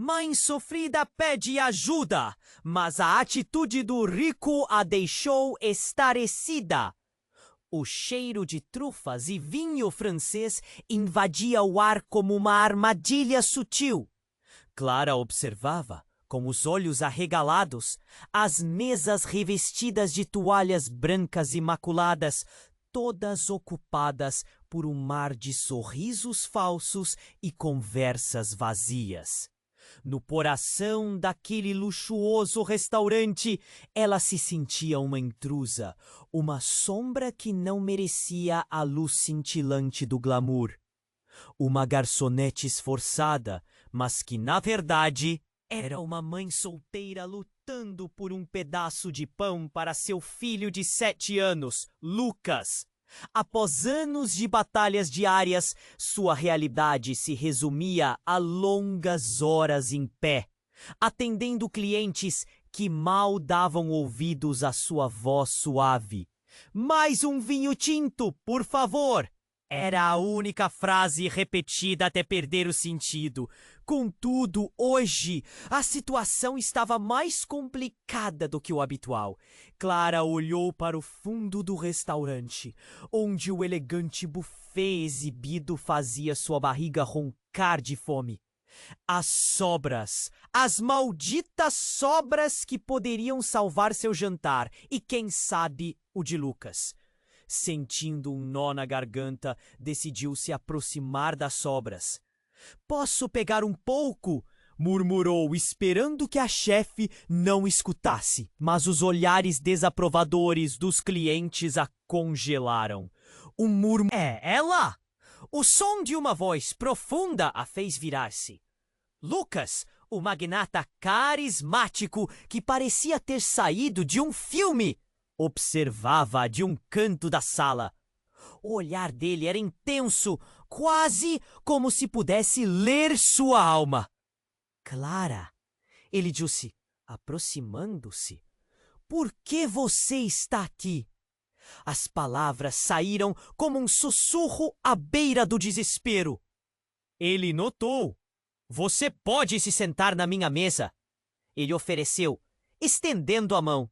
Mãe sofrida pede ajuda, mas a atitude do rico a deixou estarecida. O cheiro de trufas e vinho francês invadia o ar como uma armadilha sutil. Clara observava, com os olhos arregalados, as mesas revestidas de toalhas brancas imaculadas, todas ocupadas por um mar de sorrisos falsos e conversas vazias. No coração daquele luxuoso restaurante, ela se sentia uma intrusa, uma sombra que não merecia a luz cintilante do glamour. Uma garçonete esforçada, mas que, na verdade, era uma mãe solteira lutando por um pedaço de pão para seu filho de 7 anos, Lucas. Após anos de batalhas diárias, sua realidade se resumia a longas horas em pé, atendendo clientes que mal davam ouvidos à sua voz suave. "Mais um vinho tinto, por favor!" Era a única frase repetida até perder o sentido. Contudo, hoje, a situação estava mais complicada do que o habitual. Clara olhou para o fundo do restaurante, onde o elegante buffet exibido fazia sua barriga roncar de fome. As sobras, as malditas sobras que poderiam salvar seu jantar e, quem sabe, o de Lucas. Sentindo um nó na garganta, decidiu se aproximar das sobras. "Posso pegar um pouco?" murmurou, esperando que a chefe não escutasse. Mas os olhares desaprovadores dos clientes a congelaram. Um murmúrio... "É ela!" O som de uma voz profunda a fez virar-se. Lucas, o magnata carismático que parecia ter saído de um filme, observava-a de um canto da sala. O olhar dele era intenso, quase como se pudesse ler sua alma. "Clara", ele disse, aproximando-se, "por que você está aqui?" As palavras saíram como um sussurro à beira do desespero. Ele notou. "Você pode se sentar na minha mesa", ele ofereceu, estendendo a mão.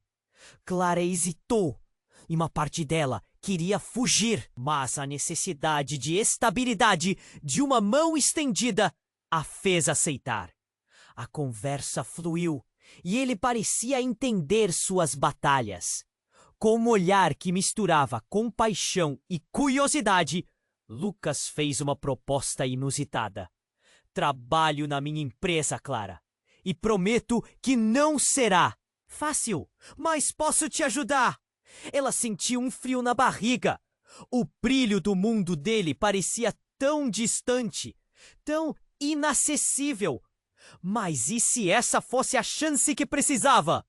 Clara hesitou, e uma parte dela queria fugir, mas a necessidade de estabilidade de uma mão estendida a fez aceitar. A conversa fluiu, e ele parecia entender suas batalhas. Com um olhar que misturava compaixão e curiosidade, Lucas fez uma proposta inusitada. "Trabalho na minha empresa, Clara, e prometo que não será fácil, mas posso te ajudar." Ela sentiu um frio na barriga. O brilho do mundo dele parecia tão distante, tão inacessível. Mas e se essa fosse a chance que precisava?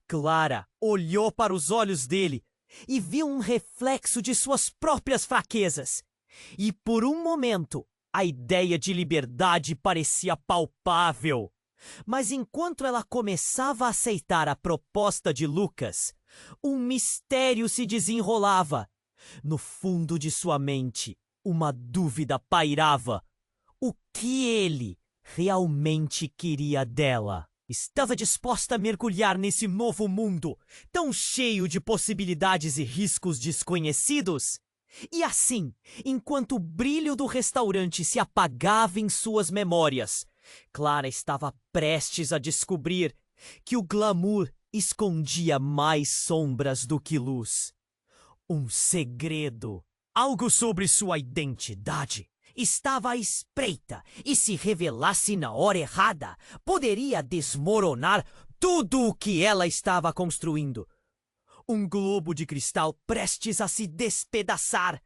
Clara olhou para os olhos dele e viu um reflexo de suas próprias fraquezas. E por um momento, a ideia de liberdade parecia palpável. Mas enquanto ela começava a aceitar a proposta de Lucas, um mistério se desenrolava. No fundo de sua mente, uma dúvida pairava. O que ele realmente queria dela? Estava disposta a mergulhar nesse novo mundo, tão cheio de possibilidades e riscos desconhecidos? E assim, enquanto o brilho do restaurante se apagava em suas memórias, Clara estava prestes a descobrir que o glamour escondia mais sombras do que luz. Um segredo, algo sobre sua identidade, estava à espreita e, se revelasse na hora errada, poderia desmoronar tudo o que ela estava construindo. Um globo de cristal prestes a se despedaçar.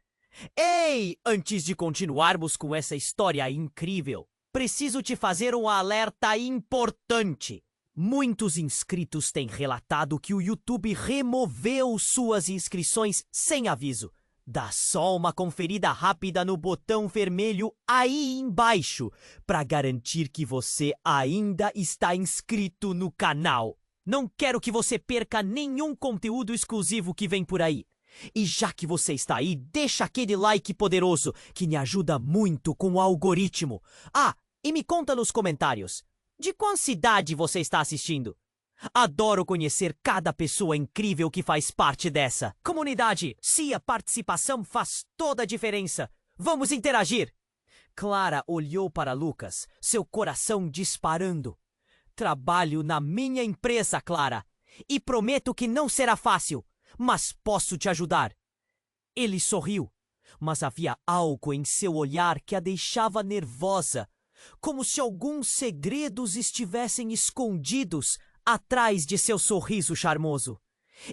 Ei, antes de continuarmos com essa história incrível, preciso te fazer um alerta importante. Muitos inscritos têm relatado que o YouTube removeu suas inscrições sem aviso. Dá só uma conferida rápida no botão vermelho aí embaixo para garantir que você ainda está inscrito no canal. Não quero que você perca nenhum conteúdo exclusivo que vem por aí. E já que você está aí, deixa aquele like poderoso que me ajuda muito com o algoritmo. Ah, e me conta nos comentários, De qual cidade você está assistindo? Adoro conhecer cada pessoa incrível que faz parte dessa comunidade. Se a participação faz toda a diferença, vamos interagir. Clara olhou para Lucas, seu coração disparando. Trabalho na minha empresa, Clara, e prometo que não será fácil, mas posso te ajudar. Ele sorriu, mas havia algo em seu olhar que a deixava nervosa, como se alguns segredos estivessem escondidos atrás de seu sorriso charmoso.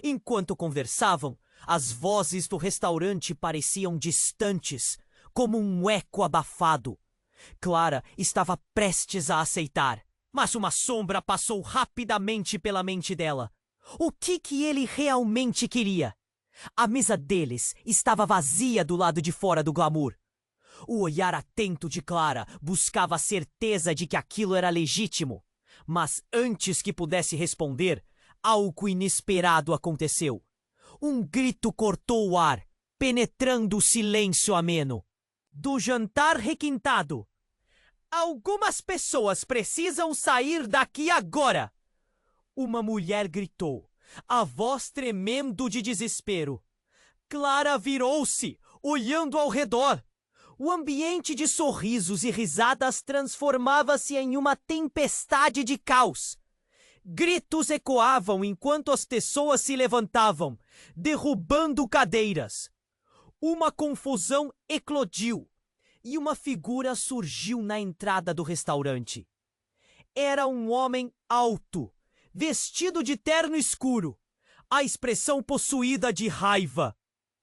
Enquanto conversavam, as vozes do restaurante pareciam distantes, como um eco abafado. Clara estava prestes a aceitar, mas uma sombra passou rapidamente pela mente dela. O que ele realmente queria? A mesa deles estava vazia do lado de fora do glamour. O olhar atento de Clara buscava a certeza de que aquilo era legítimo. Mas antes que pudesse responder, algo inesperado aconteceu. Um grito cortou o ar, penetrando o silêncio ameno. Do jantar requintado. Algumas pessoas precisam sair daqui agora! Uma mulher gritou, a voz tremendo de desespero. Clara virou-se, olhando ao redor. O ambiente de sorrisos e risadas transformava-se em uma tempestade de caos. Gritos ecoavam enquanto as pessoas se levantavam, derrubando cadeiras. Uma confusão eclodiu e uma figura surgiu na entrada do restaurante. Era um homem alto, vestido de terno escuro, a expressão possuída de raiva.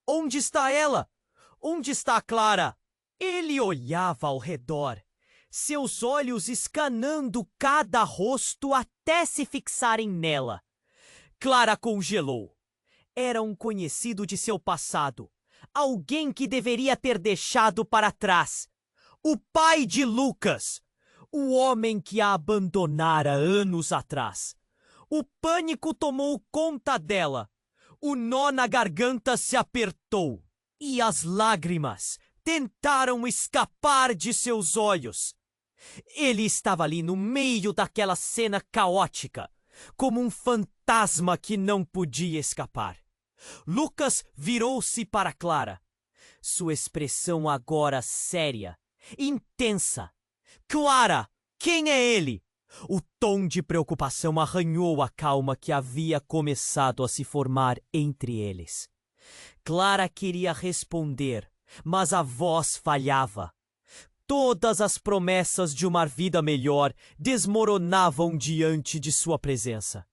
Onde está ela? Onde está Clara? Ele olhava ao redor, seus olhos escanando cada rosto até se fixarem nela. Clara congelou. Era um conhecido de seu passado, alguém que deveria ter deixado para trás. O pai de Lucas, o homem que a abandonara anos atrás. O pânico tomou conta dela. O nó na garganta se apertou e as lágrimas tentaram escapar de seus olhos. Ele estava ali no meio daquela cena caótica, como um fantasma que não podia escapar. Lucas virou-se para Clara. Sua expressão agora séria, intensa. Clara, quem é ele? O tom de preocupação arranhou a calma que havia começado a se formar entre eles. Clara queria responder, mas a voz falhava. Todas as promessas de uma vida melhor desmoronavam diante de sua presença.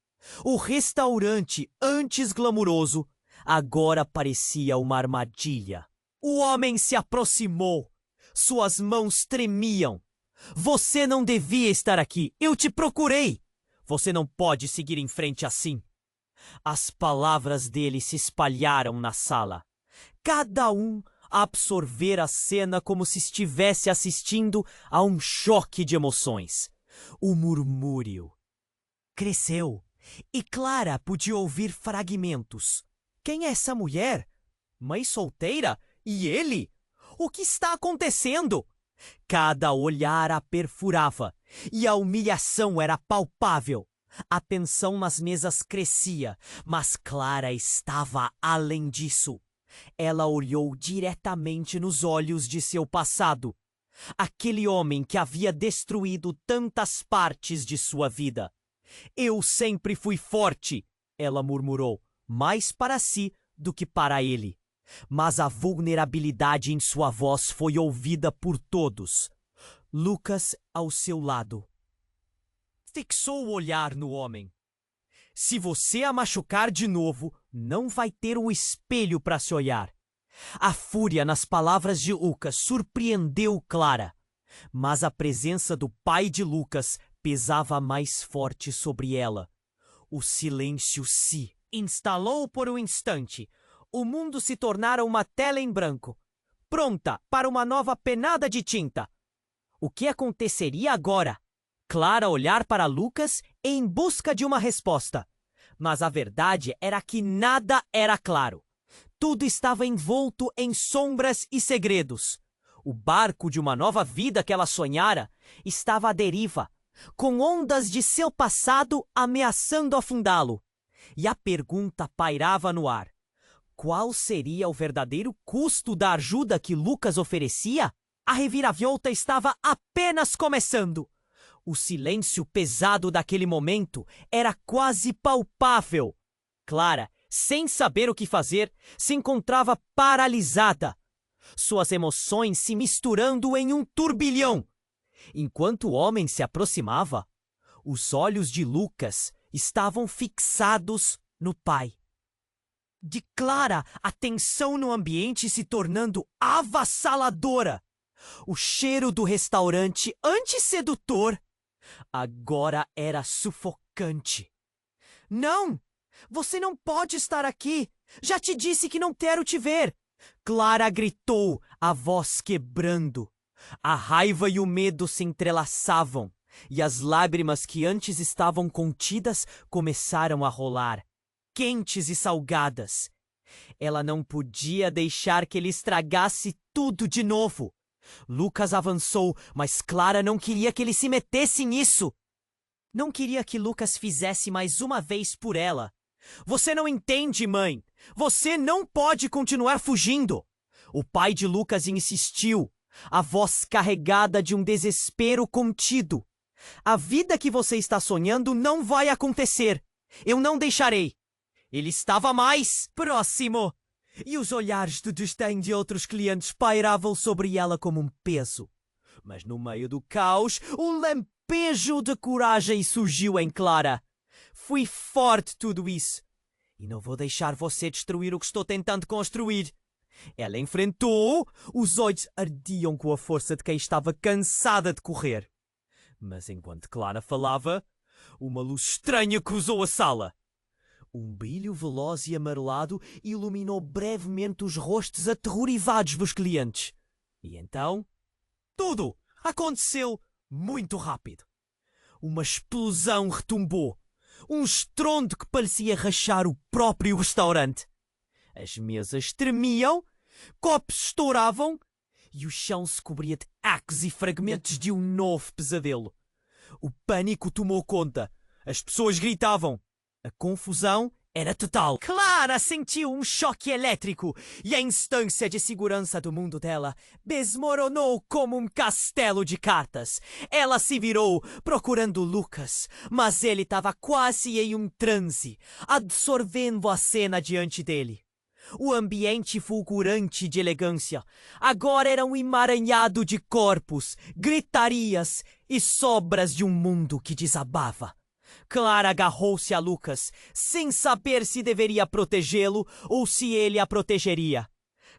O restaurante, antes glamuroso, agora parecia uma armadilha. O homem se aproximou. Suas mãos tremiam. Você não devia estar aqui. Eu te procurei. Você não pode seguir em frente assim. As palavras dele se espalharam na sala. Cada um absorver a cena como se estivesse assistindo a um choque de emoções. O murmúrio cresceu e Clara podia ouvir fragmentos. Quem é essa mulher? Mãe solteira? E ele? O que está acontecendo? Cada olhar a perfurava e a humilhação era palpável. A tensão nas mesas crescia, mas Clara estava além disso. Ela olhou diretamente nos olhos de seu passado. Aquele homem que havia destruído tantas partes de sua vida. Eu sempre fui forte, ela murmurou, mais para si do que para ele. Mas a vulnerabilidade em sua voz foi ouvida por todos. Lucas, ao seu lado, fixou o olhar no homem. Se você a machucar de novo, não vai ter um espelho para se olhar. A fúria nas palavras de Lucas surpreendeu Clara, mas a presença do pai de Lucas pesava mais forte sobre ela. O silêncio se instalou por um instante. O mundo se tornara uma tela em branco, pronta para uma nova penada de tinta. O que aconteceria agora? Clara olhar para Lucas em busca de uma resposta. Mas a verdade era que nada era claro. Tudo estava envolto em sombras e segredos. O barco de uma nova vida que ela sonhara estava à deriva, com ondas de seu passado ameaçando afundá-lo. E a pergunta pairava no ar: qual seria o verdadeiro custo da ajuda que Lucas oferecia? A reviravolta estava apenas começando. O silêncio pesado daquele momento era quase palpável. Clara, sem saber o que fazer, se encontrava paralisada, suas emoções se misturando em um turbilhão. Enquanto o homem se aproximava, os olhos de Lucas estavam fixados no pai. De Clara, a tensão no ambiente se tornando avassaladora. O cheiro do restaurante, antes sedutor, agora era sufocante. Não! Você não pode estar aqui! Já te disse que não quero te ver! Clara gritou, a voz quebrando. A raiva e o medo se entrelaçavam, e as lágrimas que antes estavam contidas começaram a rolar, quentes e salgadas. Ela não podia deixar que ele estragasse tudo de novo. Lucas avançou, mas Clara não queria que ele se metesse nisso. Não queria que Lucas fizesse mais uma vez por ela. Você não entende, mãe. Você não pode continuar fugindo. O pai de Lucas insistiu, a voz carregada de um desespero contido. A vida que você está sonhando não vai acontecer. Eu não deixarei. Ele estava mais próximo. E os olhares de desdém de outros clientes pairavam sobre ela como um peso. Mas no meio do caos, um lampejo de coragem surgiu em Clara. Fui forte tudo isso. E não vou deixar você destruir o que estou tentando construir. Ela enfrentou, os olhos ardiam com a força de quem estava cansada de correr. Mas enquanto Clara falava, uma luz estranha cruzou a sala. Um brilho veloz e amarelado iluminou brevemente os rostos aterrorizados dos clientes. E então, tudo aconteceu muito rápido. Uma explosão retumbou. Um estrondo que parecia rachar o próprio restaurante. As mesas tremiam, copos estouravam e o chão se cobria de ecos e fragmentos de um novo pesadelo. O pânico tomou conta. As pessoas gritavam. A confusão era total. Clara sentiu um choque elétrico e a instância de segurança do mundo dela desmoronou como um castelo de cartas. Ela se virou procurando Lucas, mas ele estava quase em um transe, absorvendo a cena diante dele. O ambiente fulgurante de elegância agora era um emaranhado de corpos, gritarias e sobras de um mundo que desabava. Clara agarrou-se a Lucas, sem saber se deveria protegê-lo ou se ele a protegeria.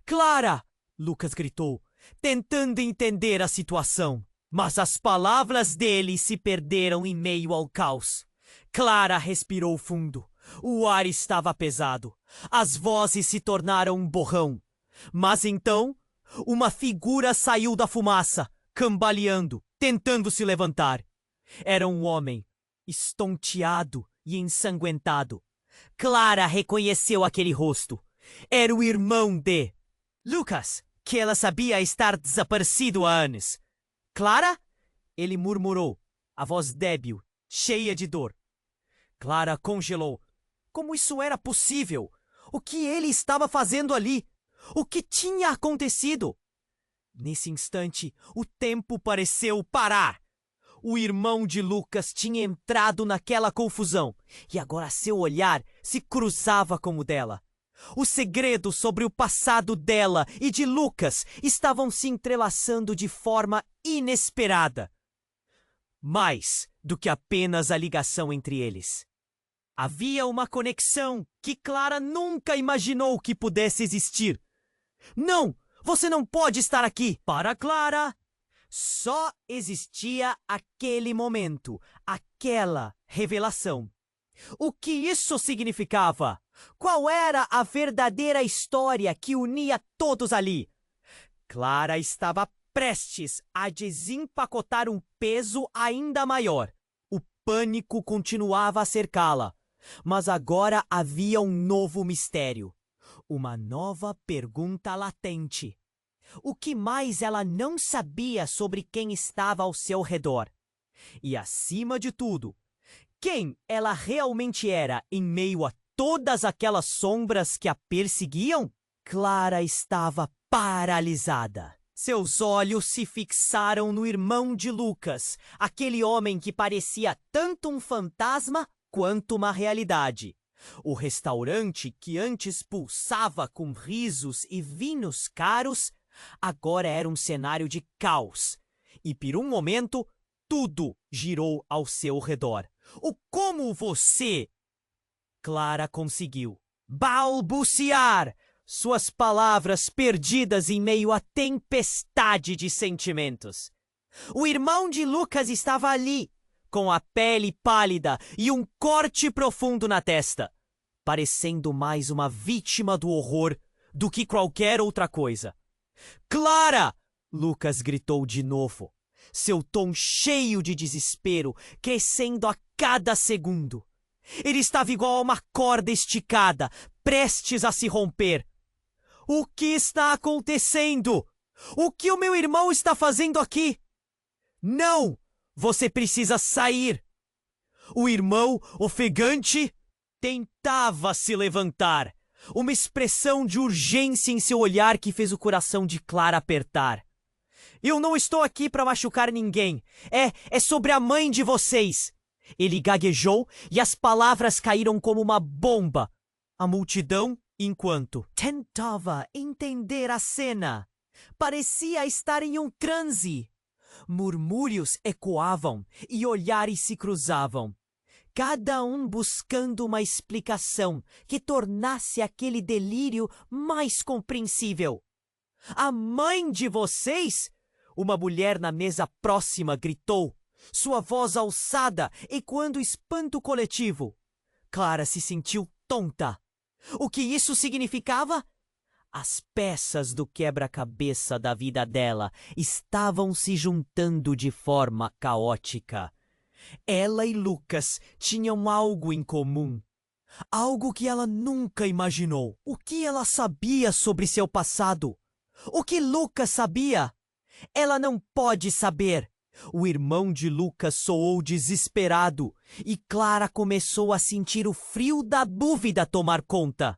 Clara! Lucas gritou, tentando entender a situação. Mas as palavras dele se perderam em meio ao caos. Clara respirou fundo. O ar estava pesado. As vozes se tornaram um borrão. Mas então, uma figura saiu da fumaça, cambaleando, tentando se levantar. Era um homem, estonteado e ensanguentado. Clara reconheceu aquele rosto. Era o irmão de Lucas, que ela sabia estar desaparecido há anos. Clara? Ele murmurou, a voz débil, cheia de dor. Clara congelou. Como isso era possível? O que ele estava fazendo ali? O que tinha acontecido? Nesse instante, o tempo pareceu parar. O irmão de Lucas tinha entrado naquela confusão e agora seu olhar se cruzava com o dela. Os segredos sobre o passado dela e de Lucas estavam se entrelaçando de forma inesperada. Mais do que apenas a ligação entre eles. Havia uma conexão que Clara nunca imaginou que pudesse existir. Não! Você não pode estar aqui! Para Clara, só existia aquele momento, aquela revelação. O que isso significava? Qual era a verdadeira história que unia todos ali? Clara estava prestes a desempacotar um peso ainda maior. O pânico continuava a cercá-la, mas agora havia um novo mistério, uma nova pergunta latente. O que mais ela não sabia sobre quem estava ao seu redor? E acima de tudo, quem ela realmente era em meio a todas aquelas sombras que a perseguiam? Clara estava paralisada. Seus olhos se fixaram no irmão de Lucas, aquele homem que parecia tanto um fantasma quanto uma realidade. O restaurante que antes pulsava com risos e vinhos caros, agora era um cenário de caos. E por um momento, tudo girou ao seu redor. O como você? Clara conseguiu balbuciar suas palavras perdidas em meio à tempestade de sentimentos. O irmão de Lucas estava ali, com a pele pálida e um corte profundo na testa, parecendo mais uma vítima do horror do que qualquer outra coisa. Clara! Lucas gritou de novo, seu tom cheio de desespero, crescendo a cada segundo. Ele estava igual a uma corda esticada, prestes a se romper. O que está acontecendo? O que o meu irmão está fazendo aqui? Não! Você precisa sair! O irmão, ofegante, tentava se levantar. Uma expressão de urgência em seu olhar que fez o coração de Clara apertar. Eu não estou aqui para machucar ninguém. É sobre a mãe de vocês. Ele gaguejou e as palavras caíram como uma bomba. A multidão, enquanto tentava entender a cena, parecia estar em um transe. Murmúrios ecoavam e olhares se cruzavam, cada um buscando uma explicação que tornasse aquele delírio mais compreensível. A mãe de vocês? Uma mulher na mesa próxima gritou, sua voz alçada ecoando espanto coletivo. Clara se sentiu tonta. O que isso significava? As peças do quebra-cabeça da vida dela estavam se juntando de forma caótica. Ela e Lucas tinham algo em comum. Algo que ela nunca imaginou. O que ela sabia sobre seu passado? O que Lucas sabia? Ela não pode saber. O irmão de Lucas soou desesperado e Clara começou a sentir o frio da dúvida tomar conta.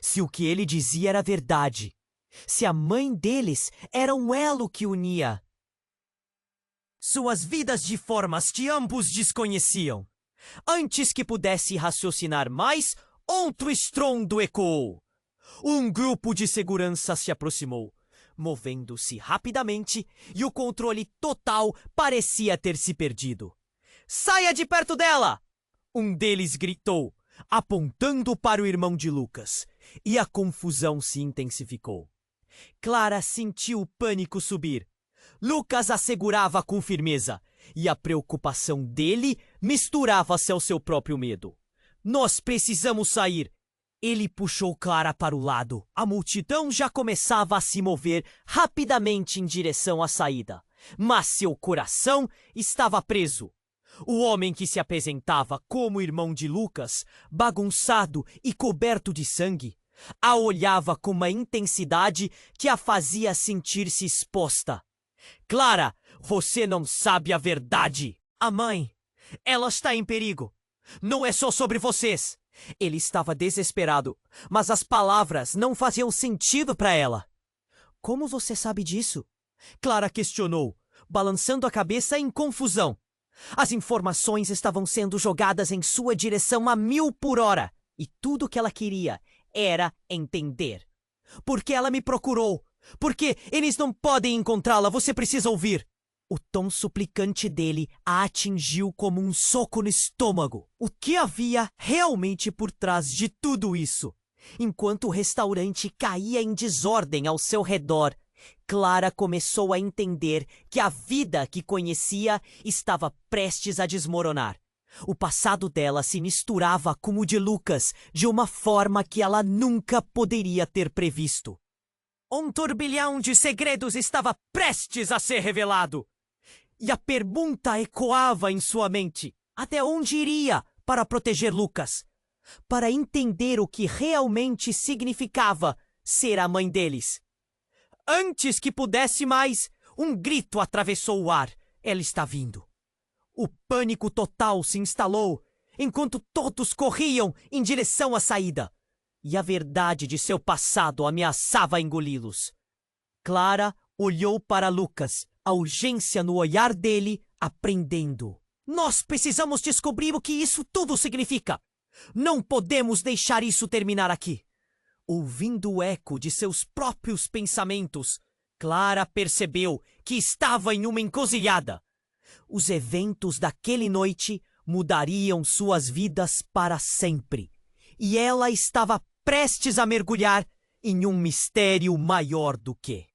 Se o que ele dizia era verdade, se a mãe deles era um elo que unia. Suas vidas de formas que ambos desconheciam. Antes que pudesse raciocinar mais, outro estrondo ecoou. Um grupo de segurança se aproximou, movendo-se rapidamente, e o controle total parecia ter se perdido. Saia de perto dela! Um deles gritou, apontando para o irmão de Lucas, e a confusão se intensificou. Clara sentiu o pânico subir. Lucas a segurava com firmeza, e a preocupação dele misturava-se ao seu próprio medo. Nós precisamos sair! Ele puxou Clara para o lado. A multidão já começava a se mover rapidamente em direção à saída, mas seu coração estava preso. O homem que se apresentava como irmão de Lucas, bagunçado e coberto de sangue, a olhava com uma intensidade que a fazia sentir-se exposta. Clara, você não sabe a verdade. A mãe, ela está em perigo. Não é só sobre vocês. Ele estava desesperado, mas as palavras não faziam sentido para ela. Como você sabe disso? Clara questionou, balançando a cabeça em confusão. As informações estavam sendo jogadas em sua direção a 1000 por hora, e tudo o que ela queria era entender. Por que ela me procurou? Porque eles não podem encontrá-la, você precisa ouvir. O tom suplicante dele a atingiu como um soco no estômago. O que havia realmente por trás de tudo isso? Enquanto o restaurante caía em desordem ao seu redor, Clara começou a entender que a vida que conhecia estava prestes a desmoronar. O passado dela se misturava com o de Lucas de uma forma que ela nunca poderia ter previsto. Um turbilhão de segredos estava prestes a ser revelado. E a pergunta ecoava em sua mente. Até onde iria para proteger Lucas? Para entender o que realmente significava ser a mãe deles. Antes que pudesse mais, um grito atravessou o ar. Ela está vindo. O pânico total se instalou, enquanto todos corriam em direção à saída. E a verdade de seu passado ameaçava engoli-los. Clara olhou para Lucas, a urgência no olhar dele, aprendendo. Nós precisamos descobrir o que isso tudo significa. Não podemos deixar isso terminar aqui. Ouvindo o eco de seus próprios pensamentos, Clara percebeu que estava em uma encruzilhada. Os eventos daquela noite mudariam suas vidas para sempre. E ela estava prestes a mergulhar em um mistério maior do que.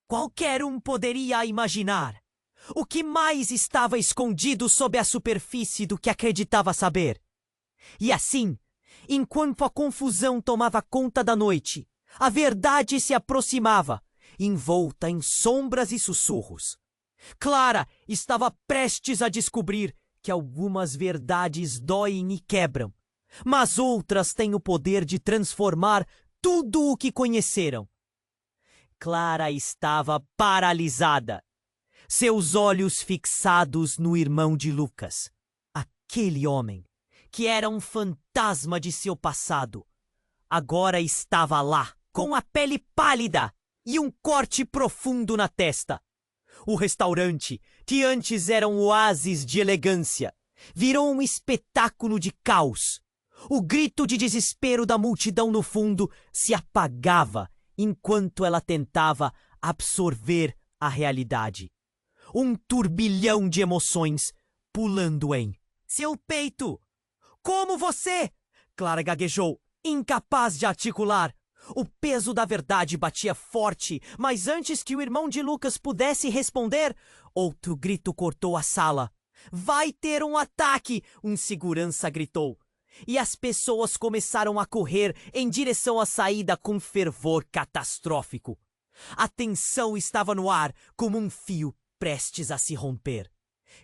Qualquer um poderia imaginar o que mais estava escondido sob a superfície do que acreditava saber. E assim, enquanto a confusão tomava conta da noite, a verdade se aproximava, envolta em sombras e sussurros. Clara estava prestes a descobrir que algumas verdades doem e quebram, mas outras têm o poder de transformar tudo o que conheceram. Clara estava paralisada, seus olhos fixados no irmão de Lucas, aquele homem que era um fantasma de seu passado. Agora estava lá, com a pele pálida e um corte profundo na testa. O restaurante, que antes era um oásis de elegância, virou um espetáculo de caos. O grito de desespero da multidão no fundo se apagava enquanto ela tentava absorver a realidade. Um turbilhão de emoções pulando em seu peito. Como você? Clara gaguejou, incapaz de articular. O peso da verdade batia forte, mas antes que o irmão de Lucas pudesse responder, outro grito cortou a sala. Vai ter um ataque! Um segurança gritou. E as pessoas começaram a correr em direção à saída com fervor catastrófico. A tensão estava no ar, como um fio prestes a se romper.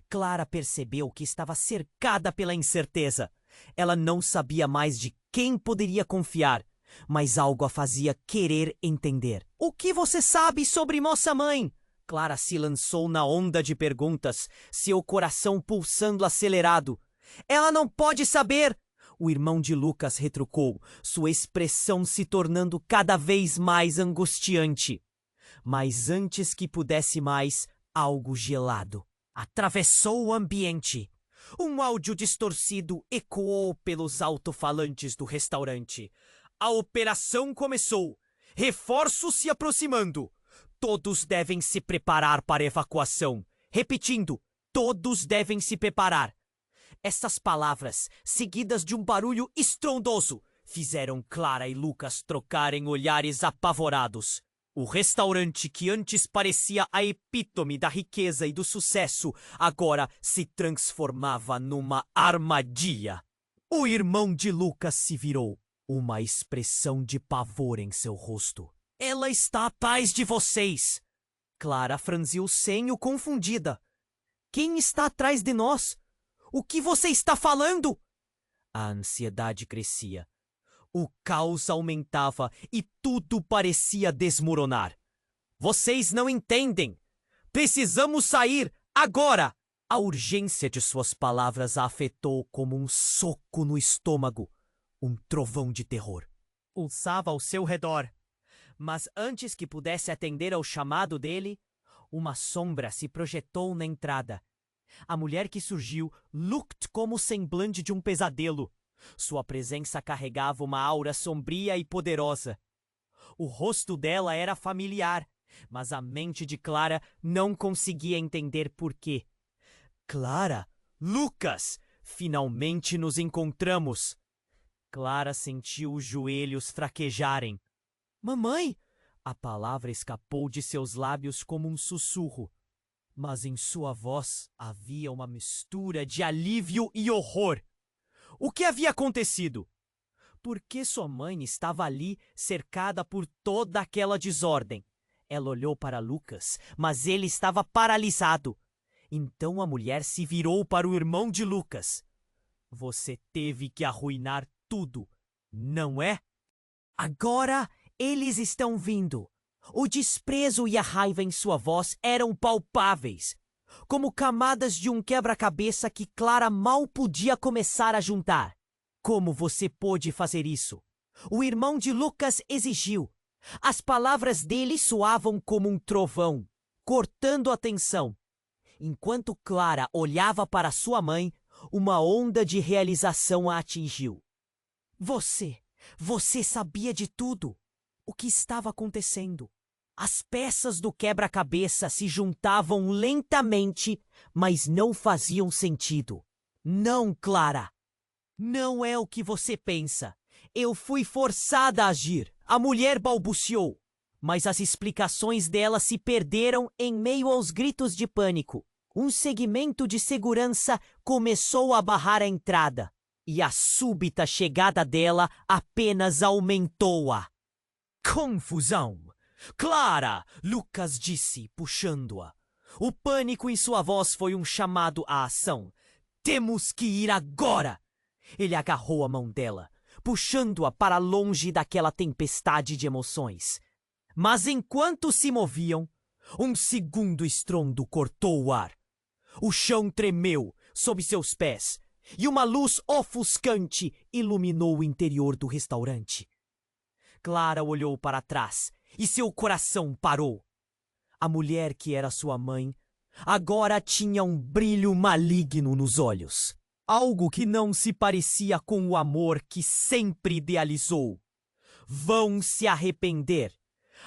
Clara percebeu que estava cercada pela incerteza. Ela não sabia mais de quem poderia confiar, mas algo a fazia querer entender. O que você sabe sobre Moça Mãe? Clara se lançou na onda de perguntas, seu coração pulsando acelerado. Ela não pode saber! O irmão de Lucas retrucou, sua expressão se tornando cada vez mais angustiante. Mas antes que pudesse mais, algo gelado atravessou o ambiente. Um áudio distorcido ecoou pelos alto-falantes do restaurante. A operação começou. Reforços se aproximando. Todos devem se preparar para evacuação. Repetindo, todos devem se preparar. Essas palavras, seguidas de um barulho estrondoso, fizeram Clara e Lucas trocarem olhares apavorados. O restaurante que antes parecia a epítome da riqueza e do sucesso, agora se transformava numa armadilha. O irmão de Lucas se virou, uma expressão de pavor em seu rosto. Ela está atrás de vocês! Clara franziu o senho confundida. Quem está atrás de nós? O que você está falando? A ansiedade crescia. O caos aumentava e tudo parecia desmoronar. Vocês não entendem! Precisamos sair agora! A urgência de suas palavras a afetou como um soco no estômago, um trovão de terror. Pulsava ao seu redor, mas antes que pudesse atender ao chamado dele, uma sombra se projetou na entrada. A mulher que surgiu looked como o semblante de um pesadelo. Sua presença carregava uma aura sombria e poderosa. O rosto dela era familiar, mas a mente de Clara não conseguia entender por quê. Clara, Lucas, finalmente nos encontramos. Clara sentiu os joelhos fraquejarem. Mamãe! A palavra escapou de seus lábios como um sussurro, mas em sua voz havia uma mistura de alívio e horror. O que havia acontecido? Por que sua mãe estava ali, cercada por toda aquela desordem? Ela olhou para Lucas, mas ele estava paralisado. Então a mulher se virou para o irmão de Lucas. Você teve que arruinar tudo, não é? Agora eles estão vindo. O desprezo e a raiva em sua voz eram palpáveis. como camadas de um quebra-cabeça que Clara mal podia começar a juntar. Como você pôde fazer isso? O irmão de Lucas exigiu. As palavras dele soavam como um trovão, cortando a tensão. Enquanto Clara olhava para sua mãe, uma onda de realização a atingiu. Você sabia de tudo. O que estava acontecendo? As peças do quebra-cabeça se juntavam lentamente, mas não faziam sentido. Não, Clara. Não é o que você pensa. Eu fui forçada a agir. A mulher balbuciou, mas as explicações dela se perderam em meio aos gritos de pânico. Um segmento de segurança começou a barrar a entrada, e a súbita chegada dela apenas aumentou-a. Confusão! Clara! Lucas disse, puxando-a. O pânico em sua voz foi um chamado à ação. Temos que ir agora! Ele agarrou a mão dela, puxando-a para longe daquela tempestade de emoções. Mas enquanto se moviam, um segundo estrondo cortou o ar. O chão tremeu sob seus pés e uma luz ofuscante iluminou o interior do restaurante. Clara olhou para trás e seu coração parou. A mulher que era sua mãe agora tinha um brilho maligno nos olhos. Algo que não se parecia com o amor que sempre idealizou. Vão se arrepender.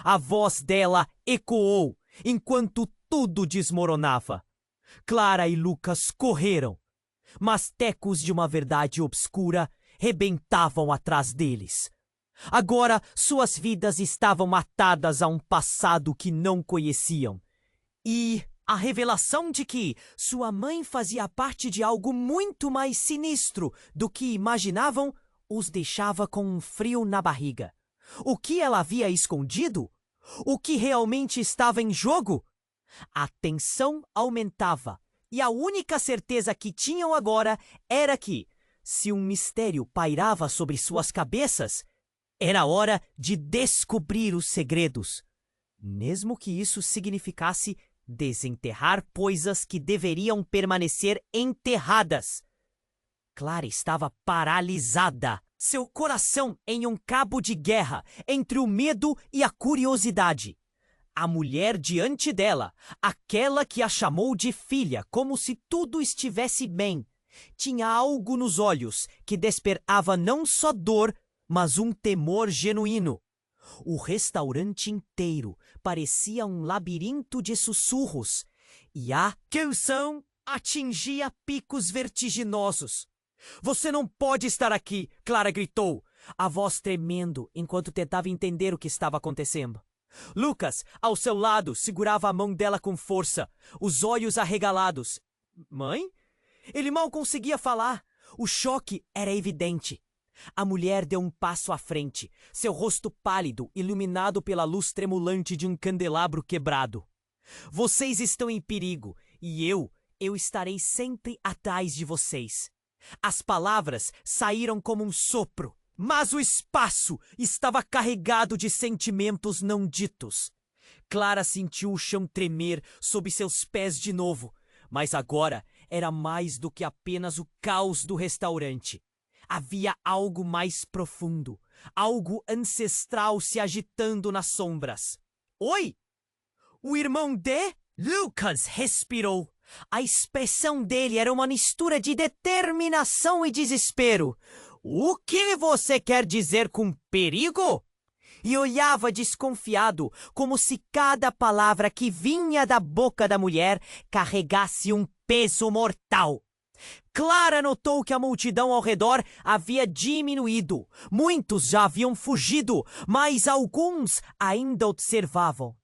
A voz dela ecoou enquanto tudo desmoronava. Clara e Lucas correram, mas tecos de uma verdade obscura rebentavam atrás deles. Agora suas vidas estavam atadas a um passado que não conheciam. E a revelação de que sua mãe fazia parte de algo muito mais sinistro do que imaginavam os deixava com um frio na barriga. O que ela havia escondido? O que realmente estava em jogo? A tensão aumentava, e a única certeza que tinham agora era que, se um mistério pairava sobre suas cabeças, era hora de descobrir os segredos, mesmo que isso significasse desenterrar coisas que deveriam permanecer enterradas. Clara estava paralisada, seu coração em um cabo de guerra entre o medo e a curiosidade. A mulher diante dela, aquela que a chamou de filha como se tudo estivesse bem, tinha algo nos olhos que despertava não só dor, mas um temor genuíno. O restaurante inteiro parecia um labirinto de sussurros, e a tensão atingia picos vertiginosos. Você não pode estar aqui, Clara gritou, a voz tremendo enquanto tentava entender o que estava acontecendo. Lucas, ao seu lado, segurava a mão dela com força, os olhos arregalados. Mãe? Ele mal conseguia falar. O choque era evidente. A mulher deu um passo à frente, seu rosto pálido, iluminado pela luz tremulante de um candelabro quebrado. Vocês estão em perigo, e eu estarei sempre atrás de vocês. As palavras saíram como um sopro, mas o espaço estava carregado de sentimentos não ditos. Clara sentiu o chão tremer sob seus pés de novo, mas agora era mais do que apenas o caos do restaurante. Havia algo mais profundo, algo ancestral se agitando nas sombras. Oi! O irmão de... Lucas respirou. A expressão dele era uma mistura de determinação e desespero. O que você quer dizer com perigo? E olhava desconfiado, como se cada palavra que vinha da boca da mulher carregasse um peso mortal. Clara notou que a multidão ao redor havia diminuído. Muitos já haviam fugido, mas alguns ainda observavam.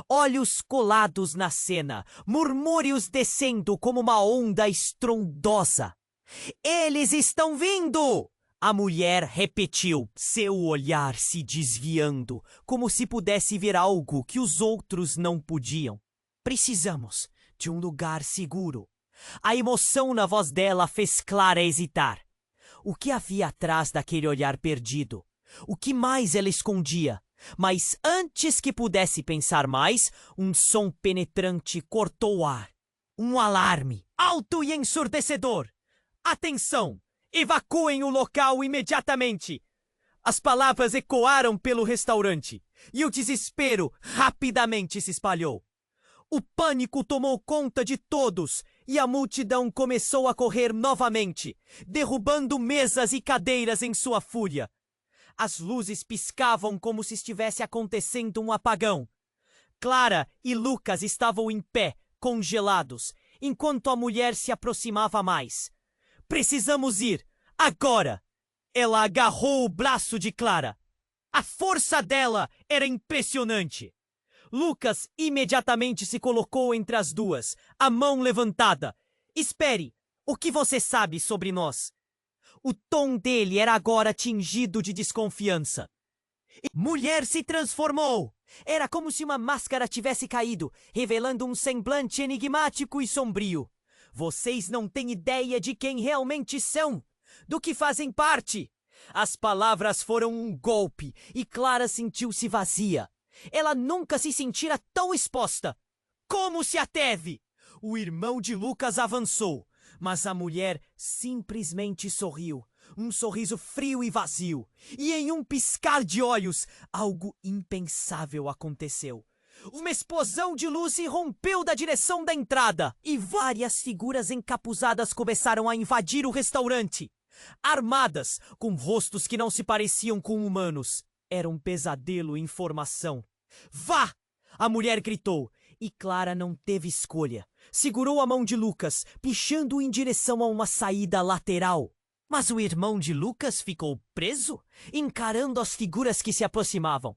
Olhos colados na cena, murmúrios descendo como uma onda estrondosa. Eles estão vindo! A mulher repetiu, seu olhar se desviando, como se pudesse ver algo que os outros não podiam. Precisamos de um lugar seguro. A emoção na voz dela fez Clara hesitar. O que havia atrás daquele olhar perdido? O que mais ela escondia? Mas antes que pudesse pensar mais, um som penetrante cortou o ar. Um alarme alto e ensurdecedor. Atenção! Evacuem o local imediatamente! As palavras ecoaram pelo restaurante e o desespero rapidamente se espalhou. O pânico tomou conta de todos e a multidão começou a correr novamente, derrubando mesas e cadeiras em sua fúria. As luzes piscavam como se estivesse acontecendo um apagão. Clara e Lucas estavam em pé, congelados, enquanto a mulher se aproximava mais. Precisamos ir, agora! Ela agarrou o braço de Clara. A força dela era impressionante. Lucas imediatamente se colocou entre as duas, a mão levantada. Espere, o que você sabe sobre nós? O tom dele era agora tingido de desconfiança. Mulher se transformou. Era como se uma máscara tivesse caído, revelando um semblante enigmático e sombrio. Vocês não têm ideia de quem realmente são, do que fazem parte. As palavras foram um golpe e Clara sentiu-se vazia. Ela nunca se sentira tão exposta. Como se ateve? O irmão de Lucas avançou, mas a mulher simplesmente sorriu. Um sorriso frio e vazio. E em um piscar de olhos, algo impensável aconteceu. Uma explosão de luz irrompeu da direção da entrada e várias figuras encapuzadas começaram a invadir o restaurante. Armadas, com rostos que não se pareciam com humanos. Era um pesadelo em formação. Vá! A mulher gritou, e Clara não teve escolha. Segurou a mão de Lucas, pichando-o em direção a uma saída lateral. Mas o irmão de Lucas ficou preso, encarando as figuras que se aproximavam.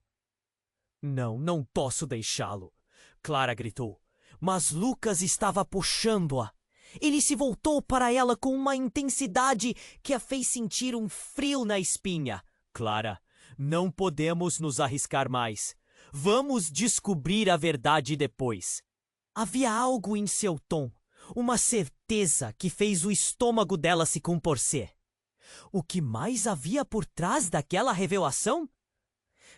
Não posso deixá-lo, Clara gritou. Mas Lucas estava puxando-a. Ele se voltou para ela com uma intensidade que a fez sentir um frio na espinha. Clara, não podemos nos arriscar mais. Vamos descobrir a verdade depois. Havia algo em seu tom, uma certeza que fez o estômago dela se contorcer. O que mais havia por trás daquela revelação?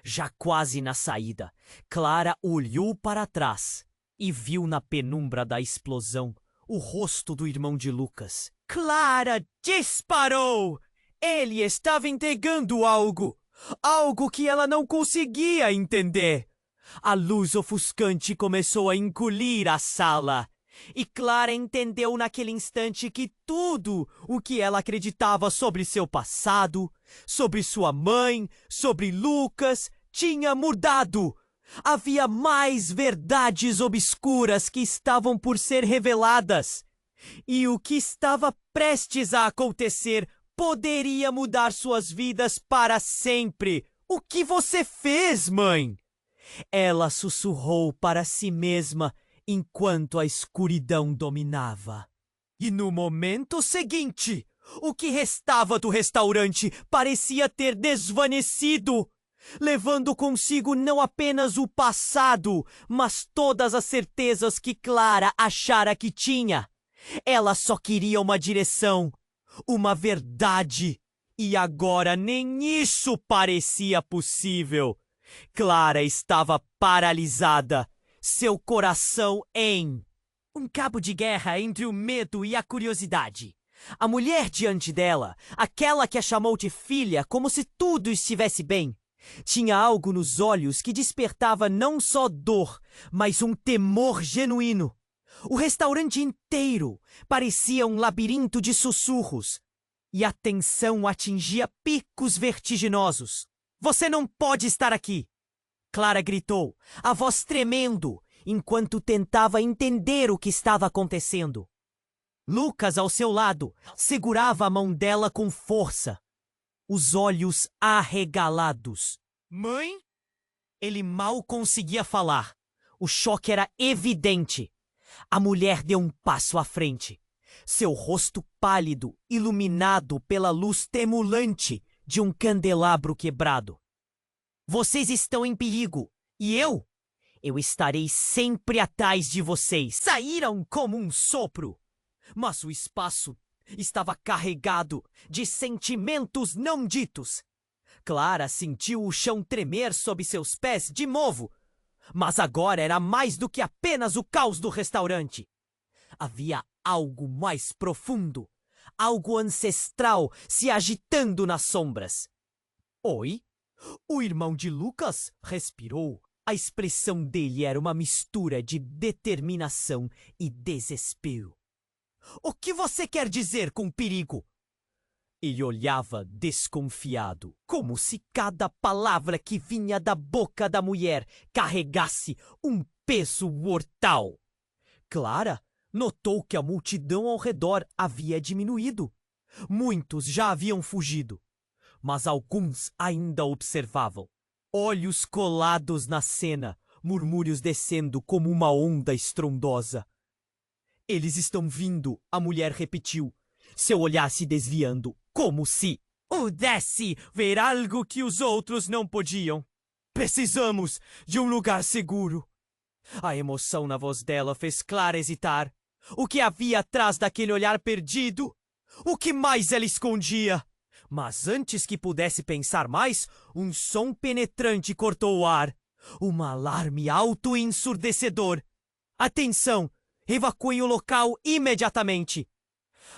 Já quase na saída, Clara olhou para trás e viu na penumbra da explosão o rosto do irmão de Lucas. Clara disparou! Ele estava entregando algo que ela não conseguia entender. A luz ofuscante começou a engolir a sala. E Clara entendeu naquele instante que tudo o que ela acreditava sobre seu passado, sobre sua mãe, sobre Lucas, tinha mudado. Havia mais verdades obscuras que estavam por ser reveladas. E o que estava prestes a acontecer poderia mudar suas vidas para sempre. O que você fez, mãe? Ela sussurrou para si mesma enquanto a escuridão dominava. E no momento seguinte, o que restava do restaurante parecia ter desvanecido, levando consigo não apenas o passado, mas todas as certezas que Clara achara que tinha. Ela só queria uma direção, uma verdade, e agora nem isso parecia possível. Clara estava paralisada, seu coração em um cabo de guerra entre o medo e a curiosidade. A mulher diante dela, aquela que a chamou de filha como se tudo estivesse bem, tinha algo nos olhos que despertava não só dor, mas um temor genuíno. O restaurante inteiro parecia um labirinto de sussurros, e a tensão atingia picos vertiginosos. Você não pode estar aqui! Clara gritou, a voz tremendo, enquanto tentava entender o que estava acontecendo. Lucas, ao seu lado, segurava a mão dela com força, os olhos arregalados. Mãe? Ele mal conseguia falar. O choque era evidente. A mulher deu um passo à frente. Seu rosto pálido, iluminado pela luz tremulante de um candelabro quebrado. Vocês estão em perigo. E eu? Eu estarei sempre atrás de vocês. Saíram como um sopro. Mas o espaço estava carregado de sentimentos não ditos. Clara sentiu o chão tremer sob seus pés de novo. Mas agora era mais do que apenas o caos do restaurante. Havia algo mais profundo, algo ancestral se agitando nas sombras. Oi? O irmão de Lucas respirou. A expressão dele era uma mistura de determinação e desespero. O que você quer dizer com perigo? Ele olhava desconfiado, como se cada palavra que vinha da boca da mulher carregasse um peso mortal. Clara notou que a multidão ao redor havia diminuído. Muitos já haviam fugido, mas alguns ainda observavam. Olhos colados na cena, murmúrios descendo como uma onda estrondosa. Eles estão vindo, a mulher repetiu, seu olhar se desviando, como se pudesse ver algo que os outros não podiam. Precisamos de um lugar seguro. A emoção na voz dela fez Clara hesitar. O que havia atrás daquele olhar perdido? O que mais ela escondia? Mas antes que pudesse pensar mais, um som penetrante cortou o ar. Um alarme alto e ensurdecedor. Atenção! Evacuem o local imediatamente!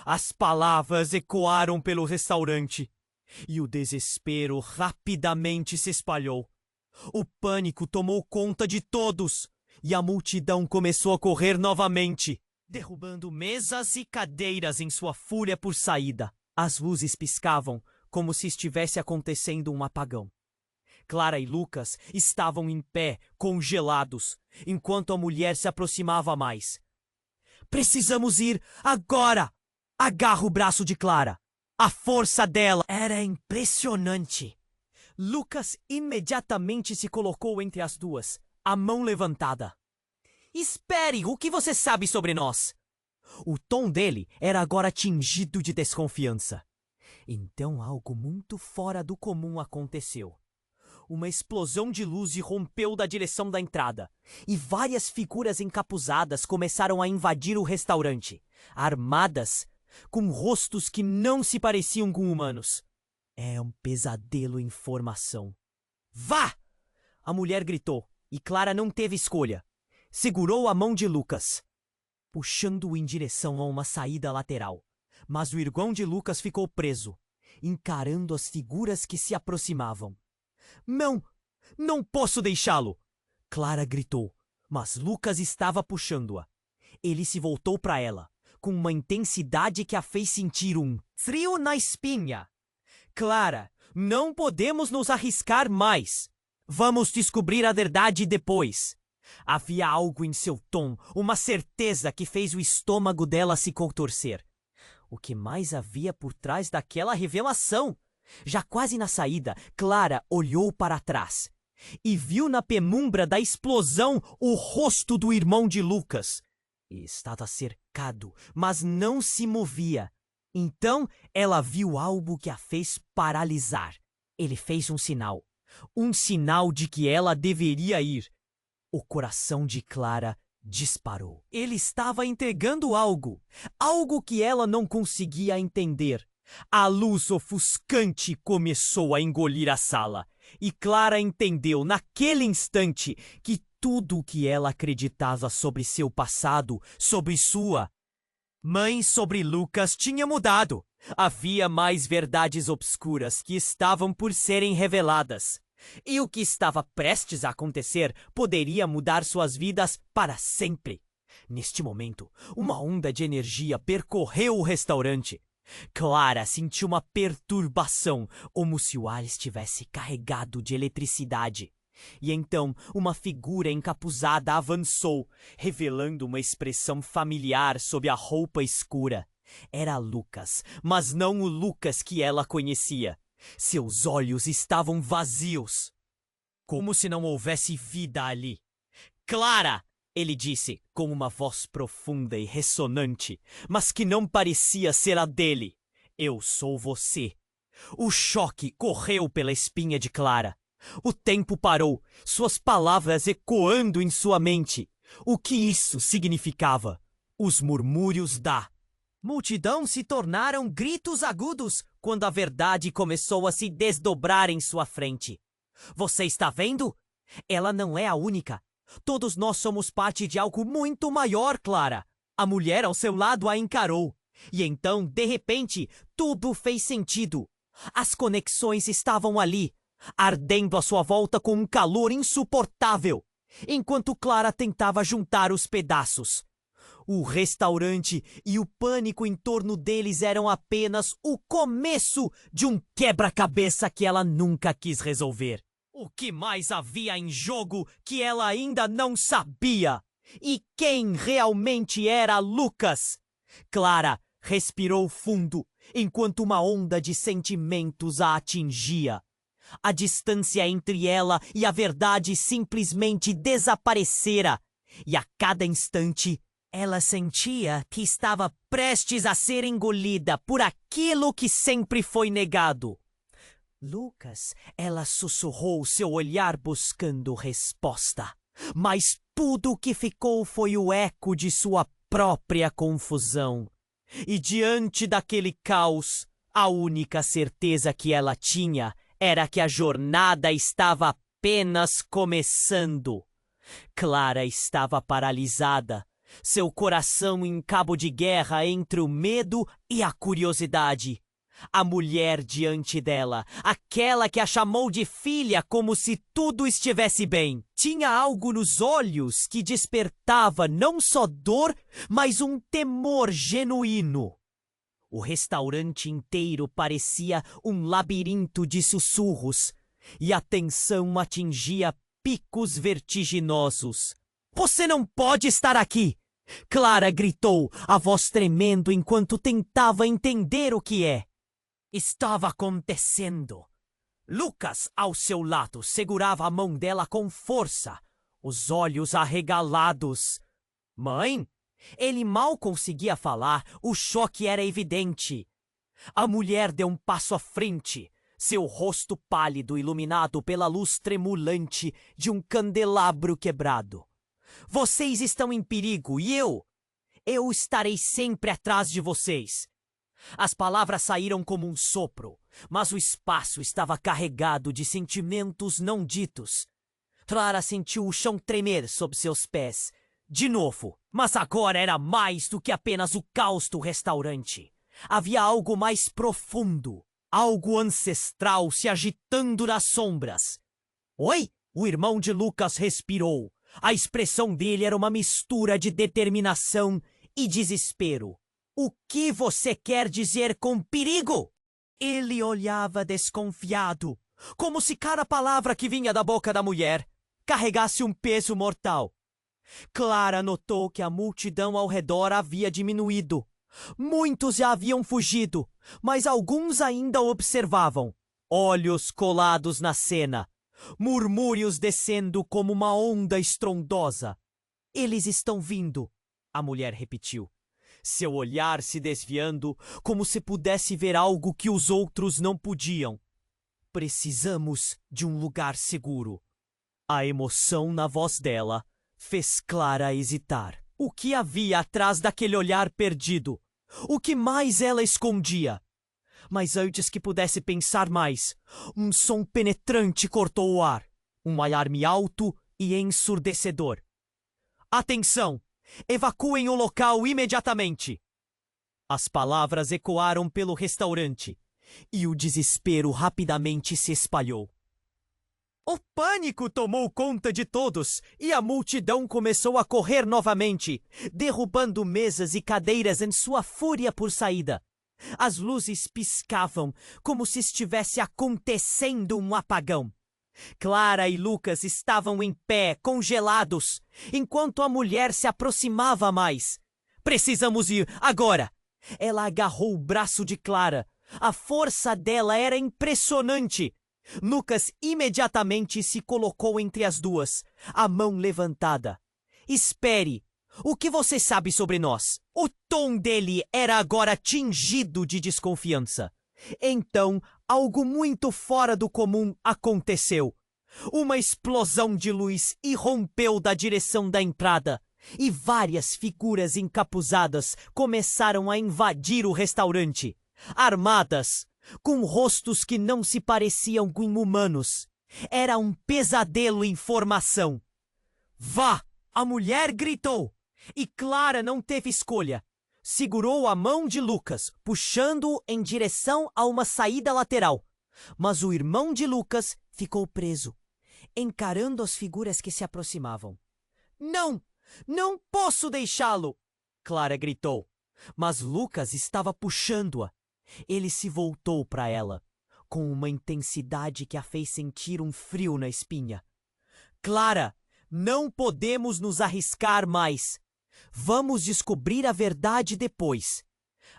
As palavras ecoaram pelo restaurante. E o desespero rapidamente se espalhou. O pânico tomou conta de todos. E a multidão começou a correr novamente, derrubando mesas e cadeiras em sua fúria por saída. As luzes piscavam, como se estivesse acontecendo um apagão. Clara e Lucas estavam em pé, congelados, enquanto a mulher se aproximava mais. Precisamos ir agora! Agarra o braço de Clara. A força dela era impressionante. Lucas imediatamente se colocou entre as duas, a mão levantada. Espere, o que você sabe sobre nós? O tom dele era agora tingido de desconfiança. Então algo muito fora do comum aconteceu. Uma explosão de luz irrompeu da direção da entrada, e várias figuras encapuzadas começaram a invadir o restaurante, armadas, com rostos que não se pareciam com humanos. É um pesadelo em formação. Vá! A mulher gritou, e Clara não teve escolha. Segurou a mão de Lucas, puxando-o em direção a uma saída lateral. Mas o irmão de Lucas ficou preso, encarando as figuras que se aproximavam. Não! Não posso deixá-lo! Clara gritou, mas Lucas estava puxando-a. Ele se voltou para ela, com uma intensidade que a fez sentir um frio na espinha. Clara, não podemos nos arriscar mais. Vamos descobrir a verdade depois. Havia algo em seu tom, uma certeza que fez o estômago dela se contorcer. O que mais havia por trás daquela revelação? Já quase na saída, Clara olhou para trás e viu na penumbra da explosão o rosto do irmão de Lucas. Ele estava cercado, mas não se movia. Então ela viu algo que a fez paralisar. Ele fez um sinal de que ela deveria ir. O coração de Clara disparou. Ele estava entregando algo que ela não conseguia entender. A luz ofuscante começou a engolir a sala, e Clara entendeu naquele instante que tudo o que ela acreditava sobre seu passado, sobre sua mãe, sobre Lucas, tinha mudado. Havia mais verdades obscuras que estavam por serem reveladas. E o que estava prestes a acontecer poderia mudar suas vidas para sempre. Neste momento, uma onda de energia percorreu o restaurante. Clara sentiu uma perturbação, como se o ar estivesse carregado de eletricidade. E então uma figura encapuzada avançou, revelando uma expressão familiar sob a roupa escura. Era Lucas, mas não o Lucas que ela conhecia. Seus olhos estavam vazios, como se não houvesse vida ali. Clara! Ele disse, com uma voz profunda e ressonante, mas que não parecia ser a dele. Eu sou você. O choque correu pela espinha de Clara. O tempo parou, suas palavras ecoando em sua mente. O que isso significava? Os murmúrios da multidão se tornaram gritos agudos quando a verdade começou a se desdobrar em sua frente. Você está vendo? Ela não é a única. Todos nós somos parte de algo muito maior, Clara. A mulher ao seu lado a encarou. E então, de repente, tudo fez sentido. As conexões estavam ali, ardendo à sua volta com um calor insuportável, enquanto Clara tentava juntar os pedaços. O restaurante e o pânico em torno deles eram apenas o começo de um quebra-cabeça que ela nunca quis resolver. O que mais havia em jogo que ela ainda não sabia? E quem realmente era Lucas? Clara respirou fundo, enquanto uma onda de sentimentos a atingia. A distância entre ela e a verdade simplesmente desaparecera, e a cada instante ela sentia que estava prestes a ser engolida por aquilo que sempre foi negado. Lucas, ela sussurrou, seu olhar buscando resposta. Mas tudo o que ficou foi o eco de sua própria confusão. E diante daquele caos, a única certeza que ela tinha era que a jornada estava apenas começando. Clara estava paralisada, seu coração em cabo de guerra entre o medo e a curiosidade. A mulher diante dela, aquela que a chamou de filha como se tudo estivesse bem, tinha algo nos olhos que despertava não só dor, mas um temor genuíno. O restaurante inteiro parecia um labirinto de sussurros, e a tensão atingia picos vertiginosos. "Você não pode estar aqui!" Clara gritou, a voz tremendo enquanto tentava entender o que estava acontecendo. Lucas, ao seu lado, segurava a mão dela com força, os olhos arregalados. "Mãe?" Ele mal conseguia falar, o choque era evidente. A mulher deu um passo à frente, seu rosto pálido iluminado pela luz tremulante de um candelabro quebrado. "Vocês estão em perigo e eu estarei sempre atrás de vocês." As palavras saíram como um sopro, mas o espaço estava carregado de sentimentos não ditos. Clara sentiu o chão tremer sob seus pés. De novo, mas agora era mais do que apenas o caos do restaurante. Havia algo mais profundo, algo ancestral se agitando nas sombras. "Oi?" O irmão de Lucas respirou. A expressão dele era uma mistura de determinação e desespero. "O que você quer dizer com perigo?" Ele olhava desconfiado, como se cada palavra que vinha da boca da mulher carregasse um peso mortal. Clara notou que a multidão ao redor havia diminuído. Muitos já haviam fugido, mas alguns ainda observavam, olhos colados na cena, murmúrios descendo como uma onda estrondosa. "Eles estão vindo", a mulher repetiu, seu olhar se desviando como se pudesse ver algo que os outros não podiam. "Precisamos de um lugar seguro." A emoção na voz dela fez Clara hesitar. O que havia atrás daquele olhar perdido? O que mais ela escondia? Mas antes que pudesse pensar mais, um som penetrante cortou o ar. Um alarme alto e ensurdecedor. "Atenção! Evacuem o local imediatamente!" As palavras ecoaram pelo restaurante, e o desespero rapidamente se espalhou. O pânico tomou conta de todos e a multidão começou a correr novamente, derrubando mesas e cadeiras em sua fúria por saída. As luzes piscavam como se estivesse acontecendo um apagão. Clara e Lucas estavam em pé, congelados, enquanto a mulher se aproximava mais. "Precisamos ir, agora!" Ela agarrou o braço de Clara. A força dela era impressionante. Lucas imediatamente se colocou entre as duas, a mão levantada. "Espere! O que você sabe sobre nós?" O tom dele era agora tingido de desconfiança. Então, algo muito fora do comum aconteceu. Uma explosão de luz irrompeu da direção da entrada, e várias figuras encapuzadas começaram a invadir o restaurante, armadas, com rostos que não se pareciam com humanos. Era um pesadelo em formação. "Vá!" a mulher gritou. E Clara não teve escolha. Segurou a mão de Lucas, puxando-o em direção a uma saída lateral. Mas o irmão de Lucas ficou preso, encarando as figuras que se aproximavam. Não! Não posso deixá-lo! Clara gritou. Mas Lucas estava puxando-a. Ele se voltou para ela, com uma intensidade que a fez sentir um frio na espinha. Clara, não podemos nos arriscar mais. Vamos descobrir a verdade depois.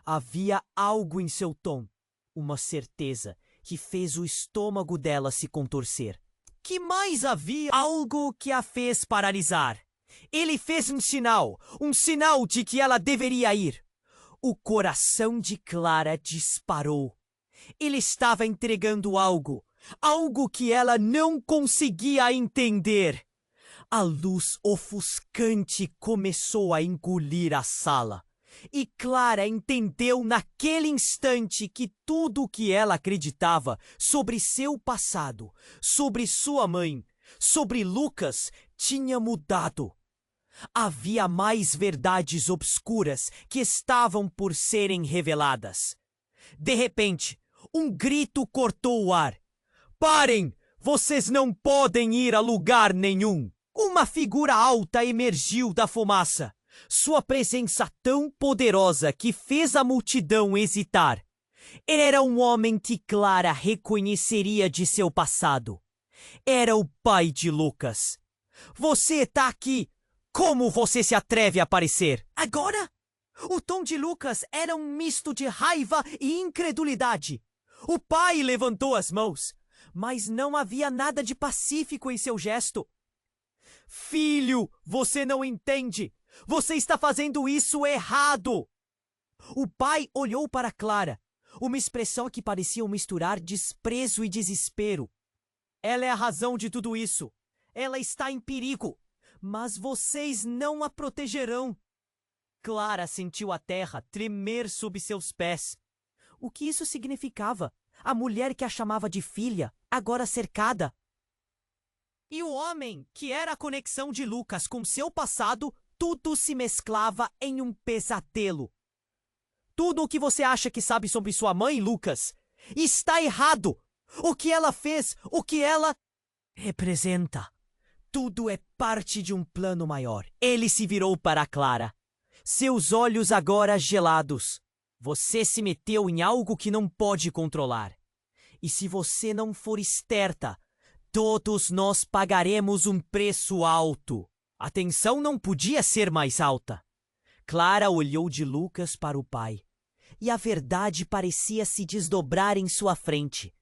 Havia algo em seu tom, uma certeza que fez o estômago dela se contorcer. Que mais havia? Algo que a fez paralisar. Ele fez um sinal de que ela deveria ir. O coração de Clara disparou. Ele estava entregando algo que ela não conseguia entender. A luz ofuscante começou a engolir a sala. E Clara entendeu naquele instante que tudo o que ela acreditava sobre seu passado, sobre sua mãe, sobre Lucas, tinha mudado. Havia mais verdades obscuras que estavam por serem reveladas. De repente, um grito cortou o ar. Parem! Vocês não podem ir a lugar nenhum! Uma figura alta emergiu da fumaça. Sua presença tão poderosa que fez a multidão hesitar. Era um homem que Clara reconheceria de seu passado. Era o pai de Lucas. Você está aqui! Como você se atreve a aparecer? Agora? O tom de Lucas era um misto de raiva e incredulidade. O pai levantou as mãos, mas não havia nada de pacífico em seu gesto. Filho, você não entende. Você está fazendo isso errado. O pai olhou para Clara, uma expressão que parecia misturar desprezo e desespero. Ela é a razão de tudo isso. Ela está em perigo. Mas vocês não a protegerão. Clara sentiu a terra tremer sob seus pés. O que isso significava? A mulher que a chamava de filha, agora cercada. E o homem, que era a conexão de Lucas com seu passado, tudo se mesclava em um pesadelo. Tudo o que você acha que sabe sobre sua mãe, Lucas, está errado. O que ela fez, o que ela representa. Tudo é parte de um plano maior. Ele se virou para Clara. Seus olhos agora gelados. Você se meteu em algo que não pode controlar. E se você não for esperta, todos nós pagaremos um preço alto. A tensão não podia ser mais alta. Clara olhou de Lucas para o pai. E a verdade parecia se desdobrar em sua frente.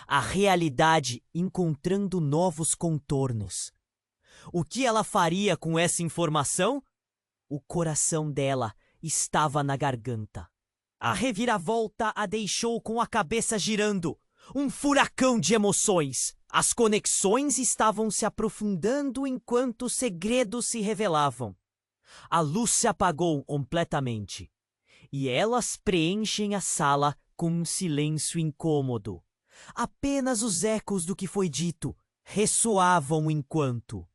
A realidade encontrando novos contornos. O que ela faria com essa informação? O coração dela estava na garganta. A reviravolta a deixou com a cabeça girando. Um furacão de emoções. As conexões estavam se aprofundando enquanto os segredos se revelavam. A luz se apagou completamente. E elas preenchem a sala com um silêncio incômodo. Apenas os ecos do que foi dito ressoavam enquanto...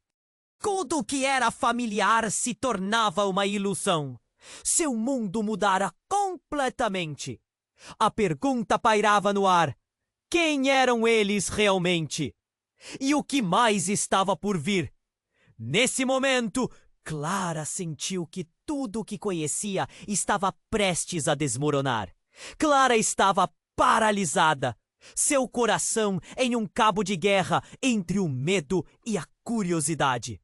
Tudo o que era familiar se tornava uma ilusão. Seu mundo mudara completamente. A pergunta pairava no ar. Quem eram eles realmente? E o que mais estava por vir? Nesse momento, Clara sentiu que tudo o que conhecia estava prestes a desmoronar. Clara estava paralisada. Seu coração em um cabo de guerra entre o medo e a curiosidade.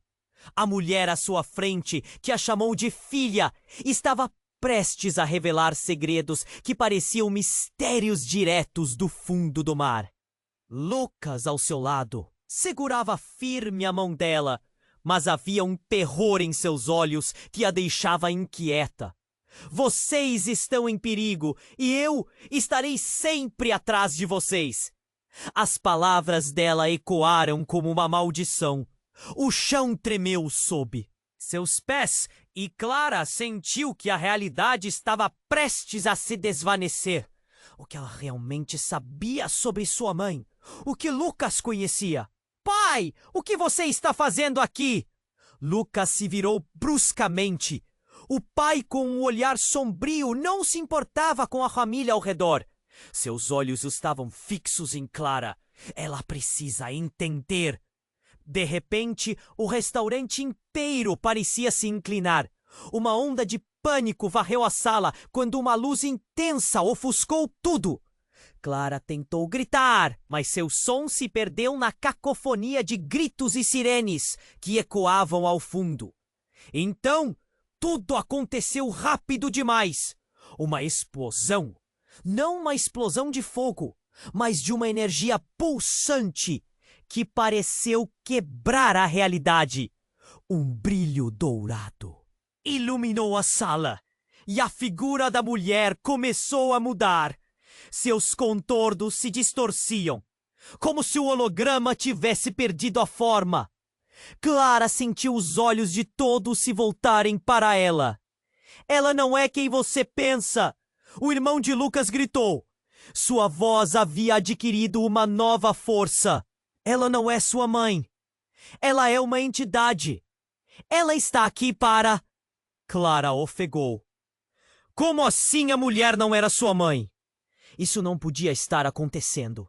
A mulher à sua frente, que a chamou de filha, estava prestes a revelar segredos que pareciam mistérios diretos do fundo do mar. Lucas, ao seu lado, segurava firme a mão dela, mas havia um terror em seus olhos que a deixava inquieta. Vocês estão em perigo e eu estarei sempre atrás de vocês. As palavras dela ecoaram como uma maldição. O chão tremeu sob seus pés e Clara sentiu que a realidade estava prestes a se desvanecer. O que ela realmente sabia sobre sua mãe? O que Lucas conhecia? Pai, o que você está fazendo aqui? Lucas se virou bruscamente, O pai, com um olhar sombrio, não se importava com a família ao redor. Seus olhos estavam fixos em Clara. Ela precisa entender. De repente, o restaurante inteiro parecia se inclinar. Uma onda de pânico varreu a sala quando uma luz intensa ofuscou tudo. Clara tentou gritar, mas seu som se perdeu na cacofonia de gritos e sirenes que ecoavam ao fundo. Então, tudo aconteceu rápido demais. Uma explosão. Não uma explosão de fogo, mas de uma energia pulsante que pareceu quebrar a realidade. Um brilho dourado iluminou a sala e a figura da mulher começou a mudar. Seus contornos se distorciam, como se o holograma tivesse perdido a forma. Clara sentiu os olhos de todos se voltarem para ela. Ela não é quem você pensa! O irmão de Lucas gritou. Sua voz havia adquirido uma nova força. Ela não é sua mãe. Ela é uma entidade. Ela está aqui para... Clara ofegou. Como assim a mulher não era sua mãe? Isso não podia estar acontecendo.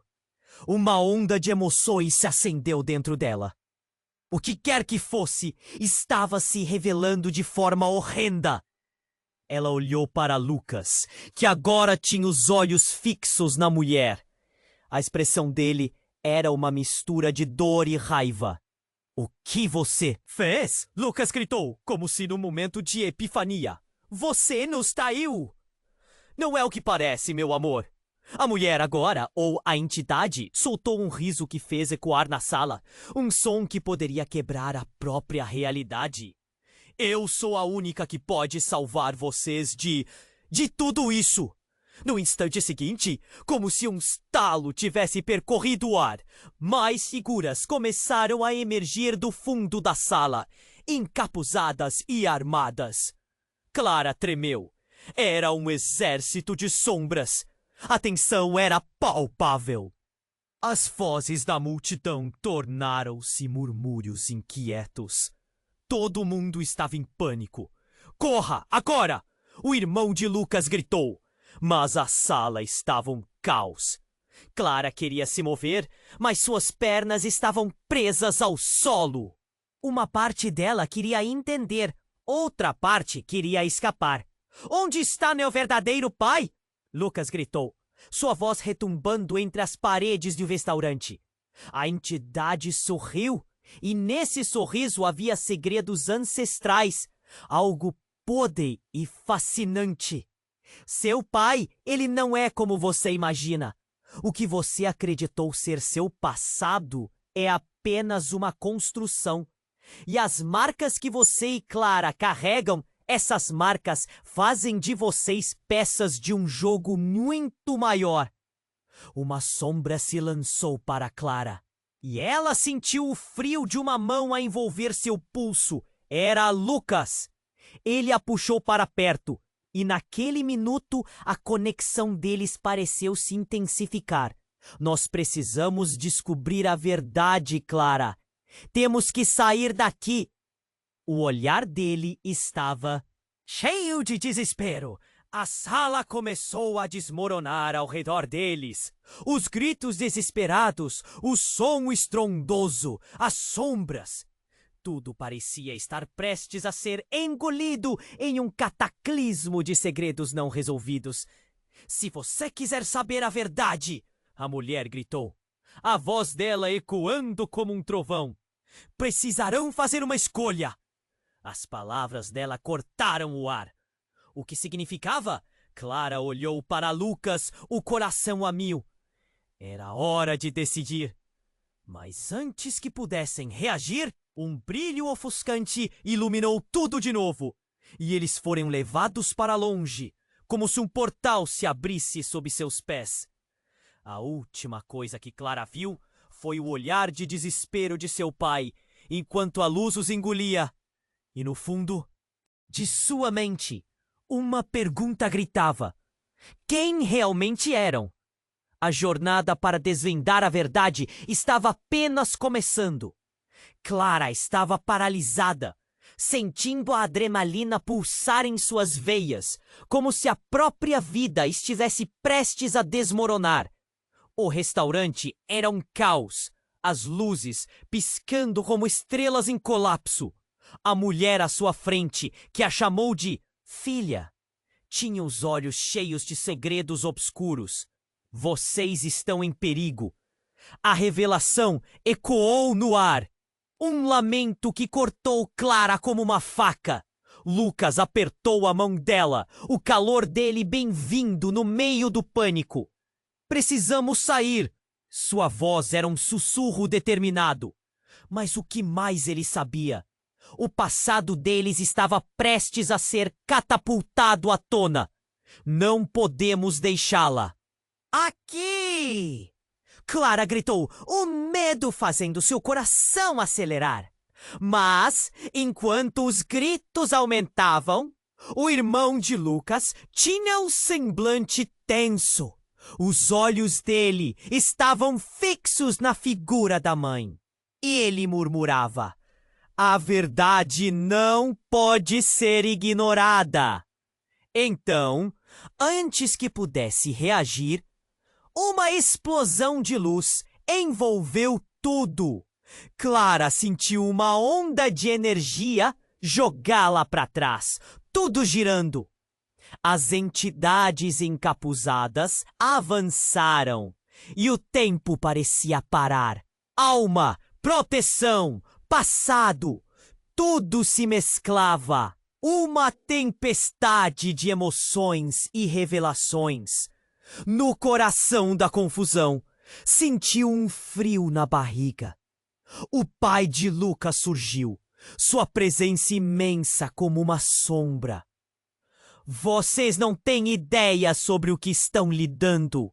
Uma onda de emoções se acendeu dentro dela. O que quer que fosse, estava se revelando de forma horrenda. Ela olhou para Lucas, que agora tinha os olhos fixos na mulher. A expressão dele era uma mistura de dor e raiva. O que você fez? Lucas gritou, como se num momento de epifania. Você nos traiu! Não é o que parece, meu amor. A mulher agora, ou a entidade, soltou um riso que fez ecoar na sala. Um som que poderia quebrar a própria realidade. Eu sou a única que pode salvar vocês de tudo isso. No instante seguinte, como se um estalo tivesse percorrido o ar, mais figuras começaram a emergir do fundo da sala, encapuzadas e armadas. Clara tremeu. Era um exército de sombras. A tensão era palpável. As vozes da multidão tornaram-se murmúrios inquietos. Todo mundo estava em pânico. Corra, agora! O irmão de Lucas gritou. Mas a sala estava um caos. Clara queria se mover, mas suas pernas estavam presas ao solo. Uma parte dela queria entender, outra parte queria escapar. Onde está meu verdadeiro pai? Lucas gritou, sua voz retumbando entre as paredes do restaurante. A entidade sorriu, e nesse sorriso havia segredos ancestrais, algo podre e fascinante. Seu pai, ele não é como você imagina. O que você acreditou ser seu passado é apenas uma construção. E as marcas que você e Clara carregam, essas marcas fazem de vocês peças de um jogo muito maior. Uma sombra se lançou para Clara. E ela sentiu o frio de uma mão a envolver seu pulso. Era Lucas. Ele a puxou para perto. E naquele minuto, a conexão deles pareceu se intensificar. Nós precisamos descobrir a verdade, Clara. Temos que sair daqui. O olhar dele estava cheio de desespero. A sala começou a desmoronar ao redor deles. Os gritos desesperados, o som estrondoso, as sombras. Tudo parecia estar prestes a ser engolido em um cataclismo de segredos não resolvidos. Se você quiser saber a verdade, a mulher gritou, a voz dela ecoando como um trovão, precisarão fazer uma escolha. As palavras dela cortaram o ar. O que significava? Clara olhou para Lucas, o coração a mil. Era hora de decidir. Mas antes que pudessem reagir, um brilho ofuscante iluminou tudo de novo, e eles foram levados para longe, como se um portal se abrisse sob seus pés. A última coisa que Clara viu foi o olhar de desespero de seu pai, enquanto a luz os engolia. E no fundo de sua mente, uma pergunta gritava: quem realmente eram? A jornada para desvendar a verdade estava apenas começando. Clara estava paralisada. sentindo a adrenalina pulsar em suas veias, como se a própria vida estivesse prestes a desmoronar. O restaurante era um caos, as luzes piscando como estrelas em colapso. A mulher à sua frente, que a chamou de filha, tinha os olhos cheios de segredos obscuros. Vocês estão em perigo. A revelação ecoou no ar. Um lamento que cortou Clara como uma faca. Lucas apertou a mão dela, o calor dele bem-vindo no meio do pânico. Precisamos sair. Sua voz era um sussurro determinado. Mas o que mais ele sabia? O passado deles estava prestes a ser catapultado à tona. Não podemos deixá-la. Aqui! Clara gritou, o medo fazendo seu coração acelerar. Mas, enquanto os gritos aumentavam, o irmão de Lucas tinha um semblante tenso. Os olhos dele estavam fixos na figura da mãe. E ele murmurava, a verdade não pode ser ignorada. Então, antes que pudesse reagir, uma explosão de luz envolveu tudo. Clara sentiu uma onda de energia jogá-la para trás, tudo girando. As entidades encapuzadas avançaram e o tempo parecia parar. Alma, proteção, passado, tudo se mesclava. Uma tempestade de emoções e revelações. No coração da confusão, sentiu um frio na barriga. O pai de Lucas surgiu, sua presença imensa como uma sombra. Vocês não têm ideia sobre o que estão lidando.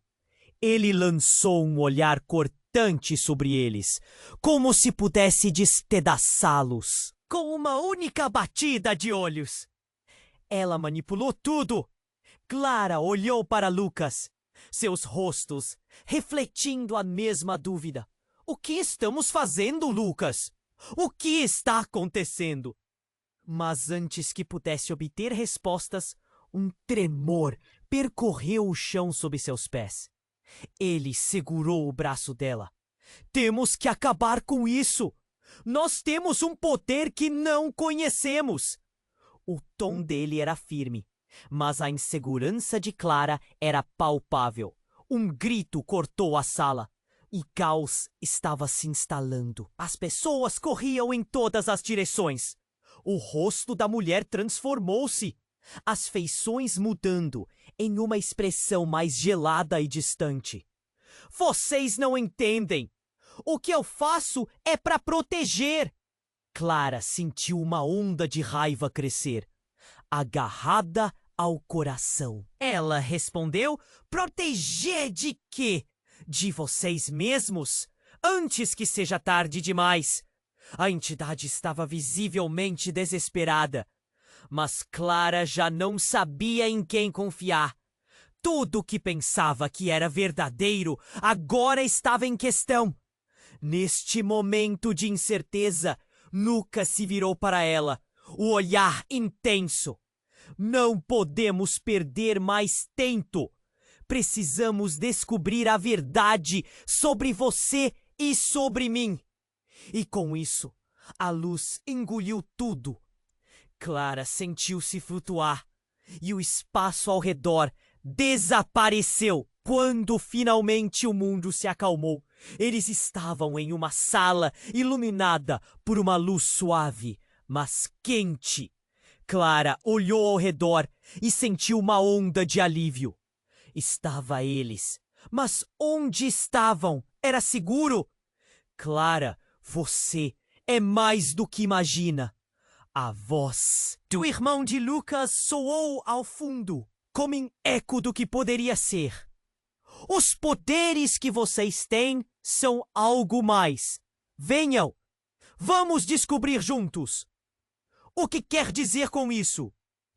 Ele lançou um olhar cortante sobre eles, como se pudesse despedaçá-los, com uma única batida de olhos. Ela manipulou tudo. Clara olhou para Lucas, seus rostos refletindo a mesma dúvida. O que estamos fazendo, Lucas? O que está acontecendo? Mas antes que pudesse obter respostas, um tremor percorreu o chão sob seus pés. Ele segurou o braço dela. Temos que acabar com isso. Nós temos um poder que não conhecemos. O tom dele era firme, mas a insegurança de Clara era palpável. Um grito cortou a sala. O caos estava se instalando. As pessoas corriam em todas as direções. O rosto da mulher transformou-se, as feições mudando em uma expressão mais gelada e distante. Vocês não entendem. O que eu faço é para proteger. Clara sentiu uma onda de raiva crescer, agarrada ao coração. Ela respondeu, proteger de quê? De vocês mesmos? Antes que seja tarde demais. A entidade estava visivelmente desesperada. Mas Clara já não sabia em quem confiar. Tudo que pensava que era verdadeiro agora estava em questão. Neste momento de incerteza, Lucas se virou para ela, o olhar intenso. Não podemos perder mais tempo. Precisamos descobrir a verdade sobre você e sobre mim. E com isso, a luz engoliu tudo. Clara sentiu-se flutuar e o espaço ao redor desapareceu. Quando finalmente o mundo se acalmou, eles estavam em uma sala iluminada por uma luz suave, mas quente. Clara olhou ao redor e sentiu uma onda de alívio. Estava eles, mas onde estavam? Era seguro? Clara, você é mais do que imagina. A voz do irmão de Lucas soou ao fundo, como em eco do que poderia ser. Os poderes que vocês têm são algo mais. Venham, vamos descobrir juntos. O que quer dizer com isso?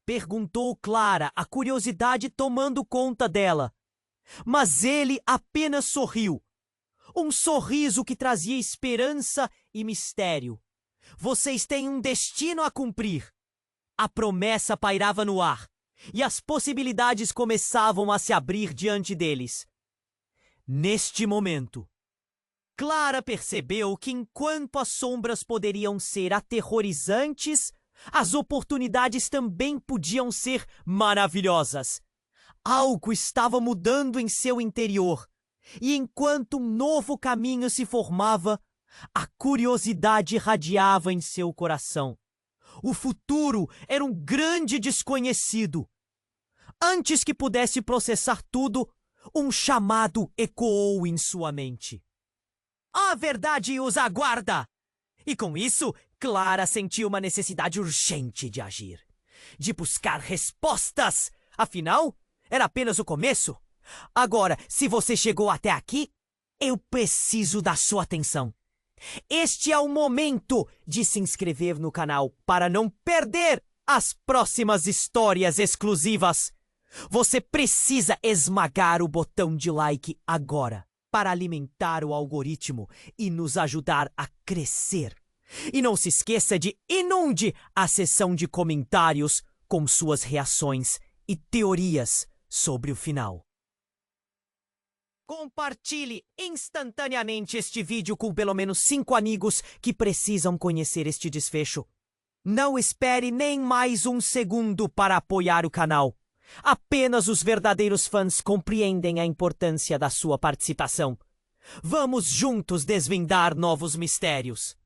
Perguntou Clara, a curiosidade tomando conta dela. Mas ele apenas sorriu. Um sorriso que trazia esperança e mistério. Vocês têm um destino a cumprir. A promessa pairava no ar, e as possibilidades começavam a se abrir diante deles. Neste momento, Clara percebeu que enquanto as sombras poderiam ser aterrorizantes, as oportunidades também podiam ser maravilhosas. Algo estava mudando em seu interior, e enquanto um novo caminho se formava, a curiosidade irradiava em seu coração. O futuro era um grande desconhecido. Antes que pudesse processar tudo, um chamado ecoou em sua mente. A verdade os aguarda! E com isso, Clara sentiu uma necessidade urgente de agir, de buscar respostas. Afinal, era apenas o começo. Agora, se você chegou até aqui, eu preciso da sua atenção. Este é o momento de se inscrever no canal para não perder as próximas histórias exclusivas. Você precisa esmagar o botão de like agora para alimentar o algoritmo e nos ajudar a crescer. E não se esqueça de inunde a seção de comentários com suas reações e teorias sobre o final. Compartilhe instantaneamente este vídeo com pelo menos 5 amigos que precisam conhecer este desfecho. Não espere nem mais um segundo para apoiar o canal. Apenas os verdadeiros fãs compreendem a importância da sua participação. Vamos juntos desvendar novos mistérios.